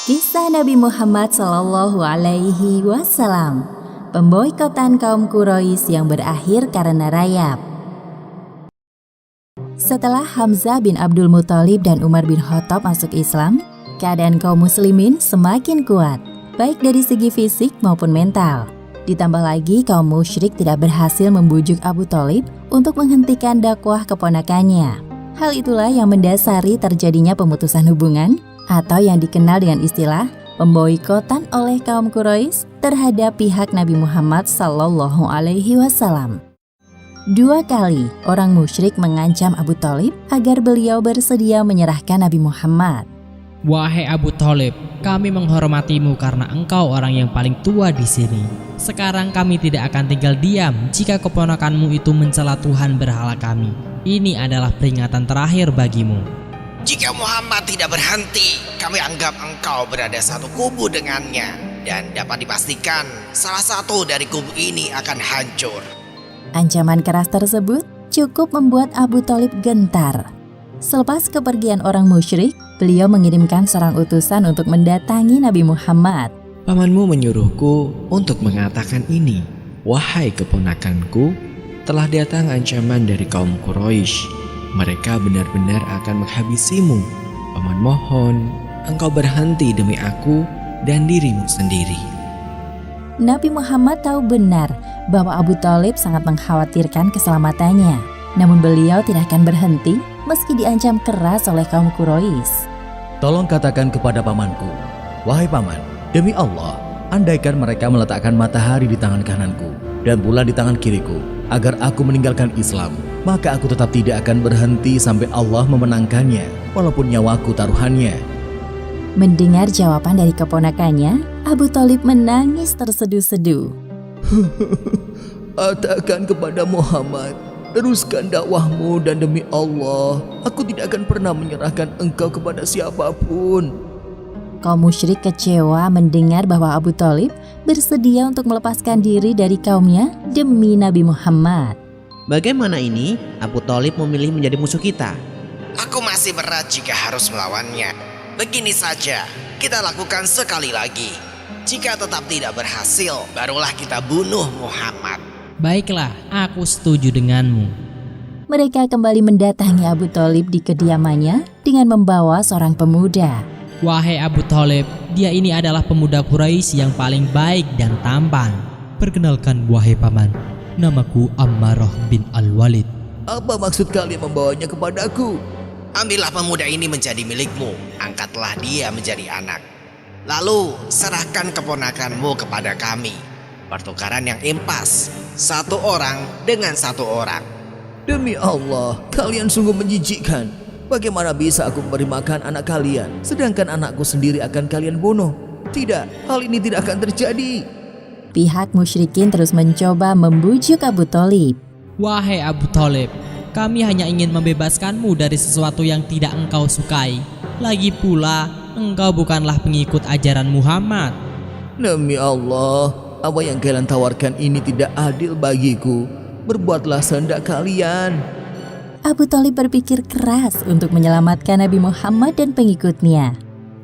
Kisah Nabi Muhammad Sallallahu Alaihi Wasallam, pemboikotan kaum Quraisy yang berakhir karena rayap. Setelah Hamzah bin Abdul Muthalib dan Umar bin Khattab masuk Islam, keadaan kaum muslimin semakin kuat, baik dari segi fisik maupun mental. Ditambah lagi kaum musyrik tidak berhasil membujuk Abu Thalib untuk menghentikan dakwah keponakannya. Hal itulah yang mendasari terjadinya pemutusan hubungan atau yang dikenal dengan istilah pemboikotan oleh kaum Quraisy terhadap pihak Nabi Muhammad Sallallahu Alaihi Wasallam. 2 kali orang musyrik mengancam Abu Thalib agar beliau bersedia menyerahkan Nabi Muhammad. Wahai Abu Thalib, kami menghormatimu karena engkau orang yang paling tua di sini. Sekarang kami tidak akan tinggal diam jika keponakanmu itu mencela Tuhan berhala kami. Ini adalah peringatan terakhir bagimu. Jika Muhammad tidak berhenti, kami anggap engkau berada satu kubu dengannya. Dan dapat dipastikan salah satu dari kubu ini akan hancur. Ancaman keras tersebut cukup membuat Abu Thalib gentar. Selepas kepergian orang musyrik, beliau mengirimkan seorang utusan untuk mendatangi Nabi Muhammad. Pamanmu menyuruhku untuk mengatakan ini. Wahai keponakanku, telah datang ancaman dari kaum Quraisy. Mereka benar-benar akan menghabisimu. Paman mohon, engkau berhenti demi aku dan dirimu sendiri. Nabi Muhammad tahu benar bahwa Abu Thalib sangat mengkhawatirkan keselamatannya. Namun beliau tidak akan berhenti meski diancam keras oleh kaum Quraisy. Tolong katakan kepada pamanku, wahai paman, demi Allah, andaikan mereka meletakkan matahari di tangan kananku dan bulan di tangan kiriku, agar aku meninggalkan Islam, maka aku tetap tidak akan berhenti sampai Allah memenangkannya, walaupun nyawaku taruhannya. Mendengar jawaban dari keponakannya, Abu Thalib menangis terseduh-seduh. Katakan kepada Muhammad, teruskan dakwahmu dan demi Allah, aku tidak akan pernah menyerahkan engkau kepada siapapun. Kaum musyrik kecewa mendengar bahwa Abu Thalib bersedia untuk melepaskan diri dari kaumnya demi Nabi Muhammad. Bagaimana ini? Abu Thalib memilih menjadi musuh kita. Aku masih berat jika harus melawannya. Begini saja, kita lakukan sekali lagi. Jika tetap tidak berhasil, barulah kita bunuh Muhammad. Baiklah, aku setuju denganmu. Mereka kembali mendatangi Abu Thalib di kediamannya dengan membawa seorang pemuda. Wahai Abu Thalib, dia ini adalah pemuda Quraisy yang paling baik dan tampan. Perkenalkan wahai paman, namaku Ammarah bin Al-Walid. Apa maksud kalian membawanya kepadaku? Ambillah pemuda ini menjadi milikmu, angkatlah dia menjadi anak. Lalu serahkan keponakanmu kepada kami. Pertukaran yang impas, 1 orang dengan 1 orang. Demi Allah, kalian sungguh menjijikkan. Bagaimana bisa aku memberi makan anak kalian, sedangkan anakku sendiri akan kalian bunuh? Tidak, hal ini tidak akan terjadi. Pihak musyrikin terus mencoba membujuk Abu Thalib. Wahai Abu Thalib, kami hanya ingin membebaskanmu dari sesuatu yang tidak engkau sukai. Lagi pula, engkau bukanlah pengikut ajaran Muhammad. Demi Allah, apa yang kalian tawarkan ini tidak adil bagiku. Berbuatlah sehendak kalian. Abu Thalib berpikir keras untuk menyelamatkan Nabi Muhammad dan pengikutnya.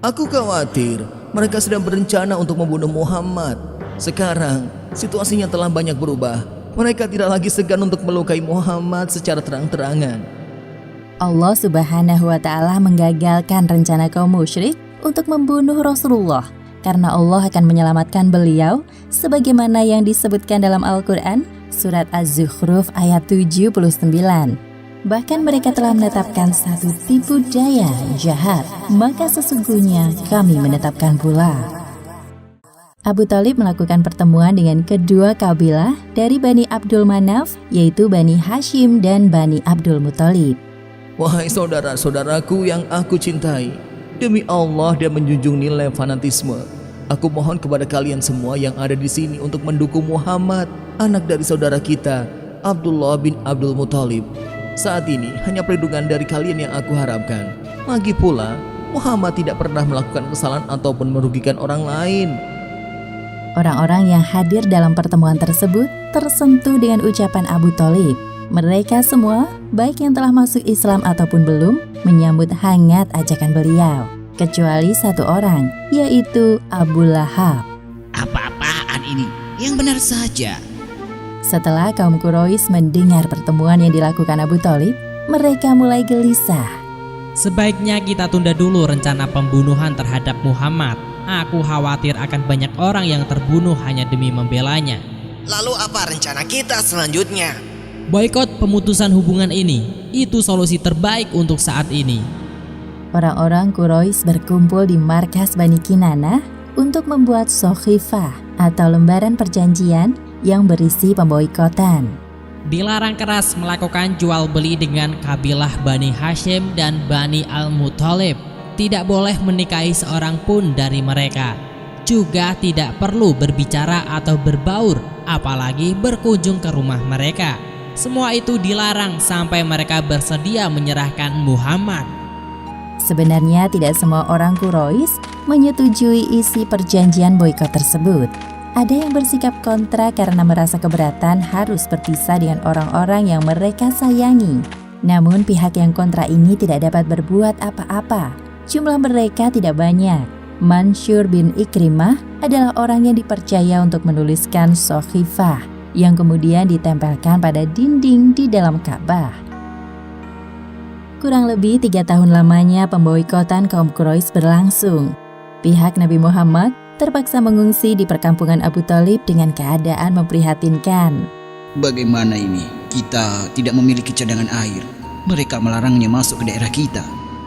Aku khawatir mereka sedang berencana untuk membunuh Muhammad. Sekarang, situasinya telah banyak berubah. Mereka tidak lagi segan untuk melukai Muhammad secara terang-terangan. Allah Subhanahu wa Ta'ala menggagalkan rencana kaum musyrik untuk membunuh Rasulullah karena Allah akan menyelamatkan beliau sebagaimana yang disebutkan dalam Al-Quran surat Az-Zukhruf ayat 79. Bahkan mereka telah menetapkan satu tipu daya jahat, maka sesungguhnya kami menetapkan pula. Abu Thalib melakukan pertemuan dengan kedua kabilah dari Bani Abdul Manaf, yaitu Bani Hashim dan Bani Abdul Muthalib. Wahai saudara-saudaraku yang aku cintai, demi Allah dan menjunjung nilai fanatisme, aku mohon kepada kalian semua yang ada di sini untuk mendukung Muhammad, anak dari saudara kita, Abdullah bin Abdul Muthalib. Saat ini hanya perlindungan dari kalian yang aku harapkan. Lagi pula, Muhammad tidak pernah melakukan kesalahan ataupun merugikan orang lain. Orang-orang yang hadir dalam pertemuan tersebut tersentuh dengan ucapan Abu Thalib. Mereka semua, baik yang telah masuk Islam ataupun belum, menyambut hangat ajakan beliau. Kecuali satu orang, yaitu Abu Lahab. Apa-apaan ini? Yang benar saja. Setelah kaum Quraisy mendengar pertemuan yang dilakukan Abu Thalib, mereka mulai gelisah. Sebaiknya kita tunda dulu rencana pembunuhan terhadap Muhammad. Aku khawatir akan banyak orang yang terbunuh hanya demi membelanya. Lalu apa rencana kita selanjutnya? Boikot pemutusan hubungan ini, itu solusi terbaik untuk saat ini. Orang-orang Quraisy berkumpul di markas Bani Kinanah untuk membuat Sokhifah atau lembaran perjanjian yang berisi pemboikotan. Dilarang keras melakukan jual beli dengan kabilah Bani Hashim dan Bani Al-Muthalib. Tidak boleh menikahi seorang pun dari mereka. Juga tidak perlu berbicara atau berbaur, apalagi berkunjung ke rumah mereka. Semua itu dilarang sampai mereka bersedia menyerahkan Muhammad. Sebenarnya tidak semua orang Quraisy menyetujui isi perjanjian boikot tersebut. Ada yang bersikap kontra karena merasa keberatan harus berpisah dengan orang-orang yang mereka sayangi. Namun pihak yang kontra ini tidak dapat berbuat apa-apa. Jumlah mereka tidak banyak. Mansur bin Ikrimah adalah orang yang dipercaya untuk menuliskan Sokhifah yang kemudian ditempelkan pada dinding di dalam Ka'bah. Kurang lebih 3 tahun lamanya pemboikotan kaum Quraisy berlangsung. Pihak Nabi Muhammad terpaksa mengungsi di perkampungan Abu Thalib dengan keadaan memprihatinkan. Bagaimana ini? Kita tidak memiliki cadangan air. Mereka melarangnya masuk ke daerah kita.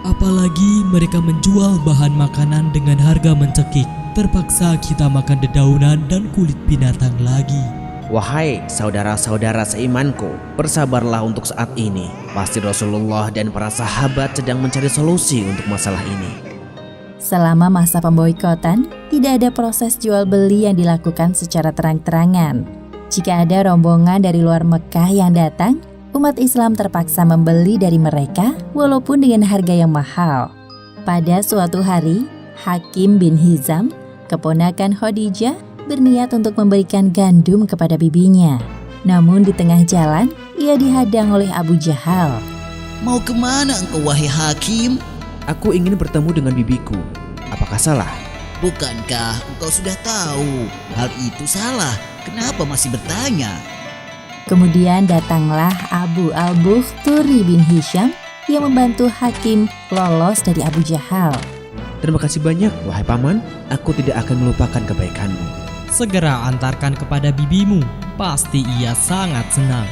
Apalagi mereka menjual bahan makanan dengan harga mencekik. Terpaksa kita makan dedaunan dan kulit binatang lagi. Wahai saudara-saudara seimanku, bersabarlah untuk saat ini. Pasti Rasulullah dan para sahabat sedang mencari solusi untuk masalah ini. Selama masa pemboikotan, tidak ada proses jual beli yang dilakukan secara terang-terangan. Jika ada rombongan dari luar Mekah yang datang, umat Islam terpaksa membeli dari mereka walaupun dengan harga yang mahal. Pada suatu hari, Hakim bin Hizam, keponakan Khadijah, berniat untuk memberikan gandum kepada bibinya. Namun di tengah jalan, ia dihadang oleh Abu Jahal. Mau kemana engkau wahai Hakim? Aku ingin bertemu dengan bibiku. Apakah salah? Bukankah engkau sudah tahu hal itu salah? Kenapa masih bertanya? Kemudian datanglah Abu al-Bukhturi bin Hisham yang membantu Hakim lolos dari Abu Jahal. Terima kasih banyak, wahai paman. Aku tidak akan melupakan kebaikanmu. Segera antarkan kepada bibimu, pasti ia sangat senang.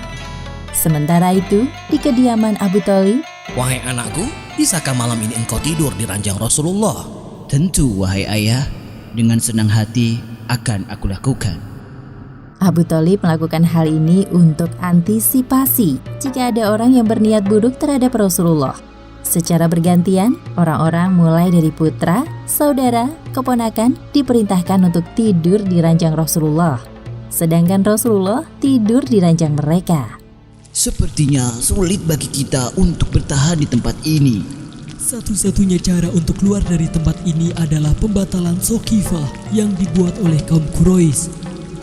Sementara itu, di kediaman Abu Thalib, Wahai anakku, bisakah malam ini engkau tidur di ranjang Rasulullah? Tentu wahai ayah, dengan senang hati akan aku lakukan. Abu Thalib melakukan hal ini untuk antisipasi jika ada orang yang berniat buruk terhadap Rasulullah. Secara bergantian, orang-orang mulai dari putra, saudara, keponakan diperintahkan untuk tidur di ranjang Rasulullah. Sedangkan Rasulullah tidur di ranjang mereka. Sepertinya sulit bagi kita untuk bertahan di tempat ini. Satu-satunya cara untuk keluar dari tempat ini adalah pembatalan Sokhifah yang dibuat oleh kaum Quraisy.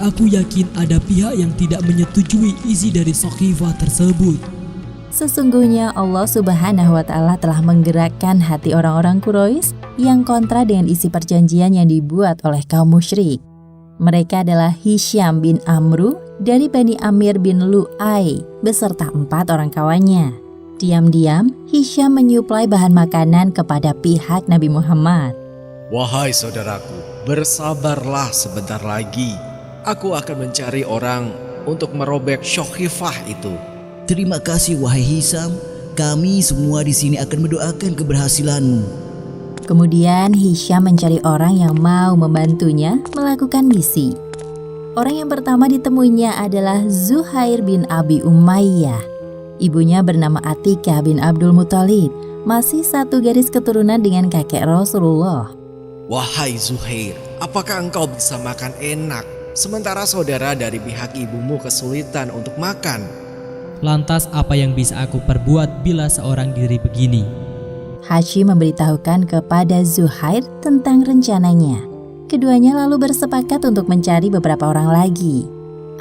Aku yakin ada pihak yang tidak menyetujui isi dari Sokhifah tersebut. Sesungguhnya Allah Subhanahu wa Ta'ala telah menggerakkan hati orang-orang Quraisy yang kontra dengan isi perjanjian yang dibuat oleh kaum musyrik. Mereka adalah Hisham bin Amru dari Bani Amir bin Lu'ay beserta 4 orang kawannya. Diam-diam, Hisham menyuplai bahan makanan kepada pihak Nabi Muhammad. Wahai saudaraku, bersabarlah sebentar lagi. Aku akan mencari orang untuk merobek Sokhifah itu. Terima kasih wahai Hisham. Kami semua di sini akan mendoakan keberhasilanmu. Kemudian Hisham mencari orang yang mau membantunya melakukan misi. Orang yang pertama ditemuinya adalah Zuhair bin Abi Umayyah. Ibunya bernama Atikah bin Abdul Muthalib, masih satu garis keturunan dengan kakek Rasulullah. Wahai Zuhair, apakah engkau bisa makan enak sementara saudara dari pihak ibumu kesulitan untuk makan? Lantas apa yang bisa aku perbuat bila seorang diri begini? Hashim memberitahukan kepada Zuhair tentang rencananya. Keduanya lalu bersepakat untuk mencari beberapa orang lagi.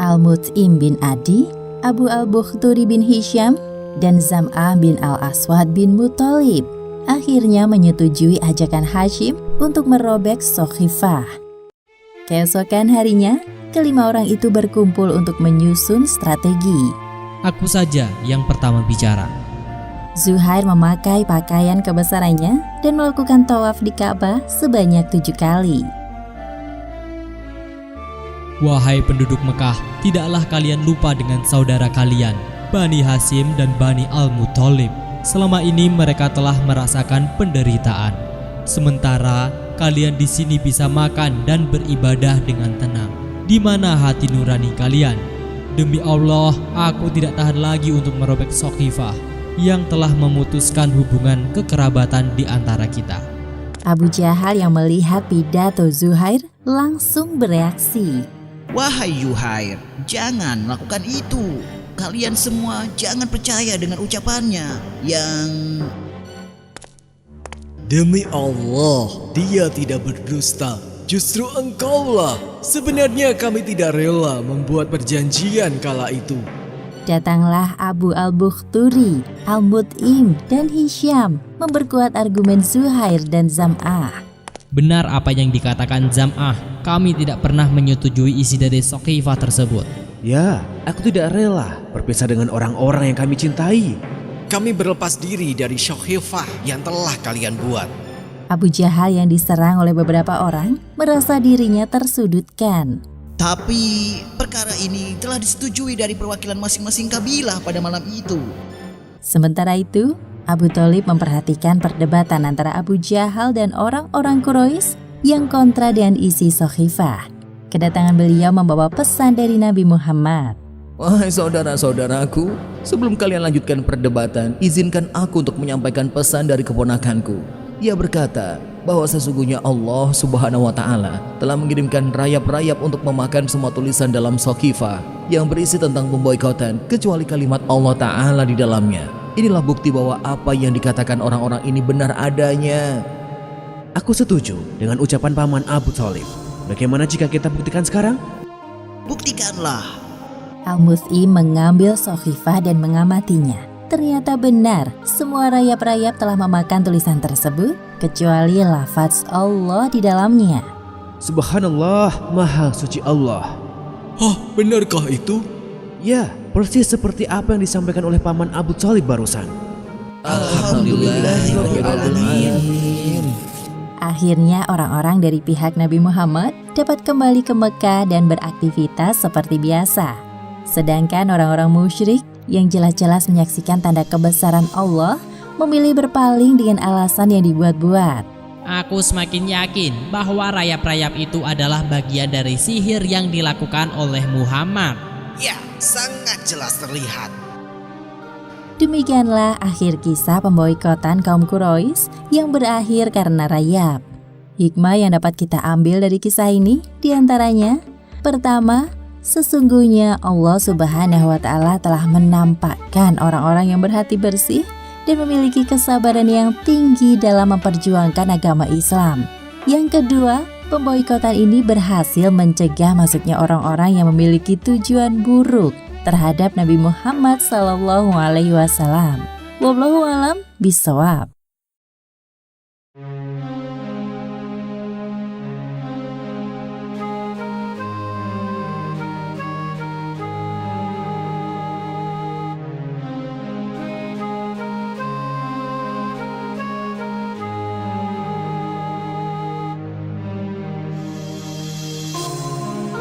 Al-Mut'im bin Adi, Abu al-Bukhturi bin Hisham, dan Zam'ah bin al-Aswad bin Muthalib akhirnya menyetujui ajakan Hashim untuk merobek Sakhifah. Keesokan harinya, kelima orang itu berkumpul untuk menyusun strategi. Aku saja yang pertama bicara. Zuhair memakai pakaian kebesarannya dan melakukan tawaf di Ka'bah sebanyak 7 kali. Wahai penduduk Mekah, tidaklah kalian lupa dengan saudara kalian, Bani Hashim dan Bani Al-Muthalib. Selama ini mereka telah merasakan penderitaan. Sementara kalian di sini bisa makan dan beribadah dengan tenang. Di mana hati nurani kalian? Demi Allah, aku tidak tahan lagi untuk merobek Sakhifah yang telah memutuskan hubungan kekerabatan di antara kita. Abu Jahal yang melihat pidato Zuhair langsung bereaksi. Wahai Zuhair, jangan melakukan itu. Kalian semua jangan percaya dengan ucapannya yang... Demi Allah, dia tidak berdusta. Justru engkaulah. Sebenarnya kami tidak rela membuat perjanjian kala itu. Datanglah Abu al-Bukhturi, Al-Mut'im, dan Hisham memperkuat argumen Zuhair dan Zam'ah. Benar apa yang dikatakan Zam'ah, kami tidak pernah menyetujui isi dari Sakhifah tersebut. Ya, aku tidak rela berpisah dengan orang-orang yang kami cintai. Kami berlepas diri dari Sakhifah yang telah kalian buat. Abu Jahal yang diserang oleh beberapa orang merasa dirinya tersudutkan. Tapi perkara ini telah disetujui dari perwakilan masing-masing kabilah pada malam itu. Sementara itu, Abu Thalib memperhatikan perdebatan antara Abu Jahal dan orang-orang Quraisy yang kontra dengan isi Sakhifah. Kedatangan beliau membawa pesan dari Nabi Muhammad. Wahai saudara-saudaraku, sebelum kalian lanjutkan perdebatan, izinkan aku untuk menyampaikan pesan dari keponakanku. Ia berkata bahwa sesungguhnya Allah Subhanahu wa Ta'ala telah mengirimkan rayap-rayap untuk memakan semua tulisan dalam Sakhifah yang berisi tentang pemboikotan kecuali kalimat Allah Ta'ala di dalamnya. Inilah bukti bahwa apa yang dikatakan orang-orang ini benar adanya. Aku setuju dengan ucapan paman Abu Thalib. Bagaimana jika kita buktikan sekarang? Buktikanlah. Al-Mut'im mengambil Sakhifah dan mengamatinya. Ternyata benar, semua rayap-rayap telah memakan tulisan tersebut, kecuali lafaz Allah di dalamnya. Subhanallah, Maha Suci Allah. Hah, benarkah itu? Ya, persis seperti apa yang disampaikan oleh paman Abu Thalib barusan. Alhamdulillahirrahmanirrahim. Akhirnya orang-orang dari pihak Nabi Muhammad dapat kembali ke Mekah dan beraktivitas seperti biasa. Sedangkan orang-orang musyrik yang jelas-jelas menyaksikan tanda kebesaran Allah memilih berpaling dengan alasan yang dibuat-buat. Aku semakin yakin bahwa rayap-rayap itu adalah bagian dari sihir yang dilakukan oleh Muhammad. Ya, sangat jelas terlihat. Demikianlah akhir kisah pemboikotan kaum Quraisy yang berakhir karena rayap. Hikmah yang dapat kita ambil dari kisah ini diantaranya, pertama, sesungguhnya Allah Subhanahu wa Ta'ala telah menampakkan orang-orang yang berhati bersih dan memiliki kesabaran yang tinggi dalam memperjuangkan agama Islam. Yang kedua, pemboikotan ini berhasil mencegah masuknya orang-orang yang memiliki tujuan buruk terhadap Nabi Muhammad SAW. Wallahu a'lam bishawab.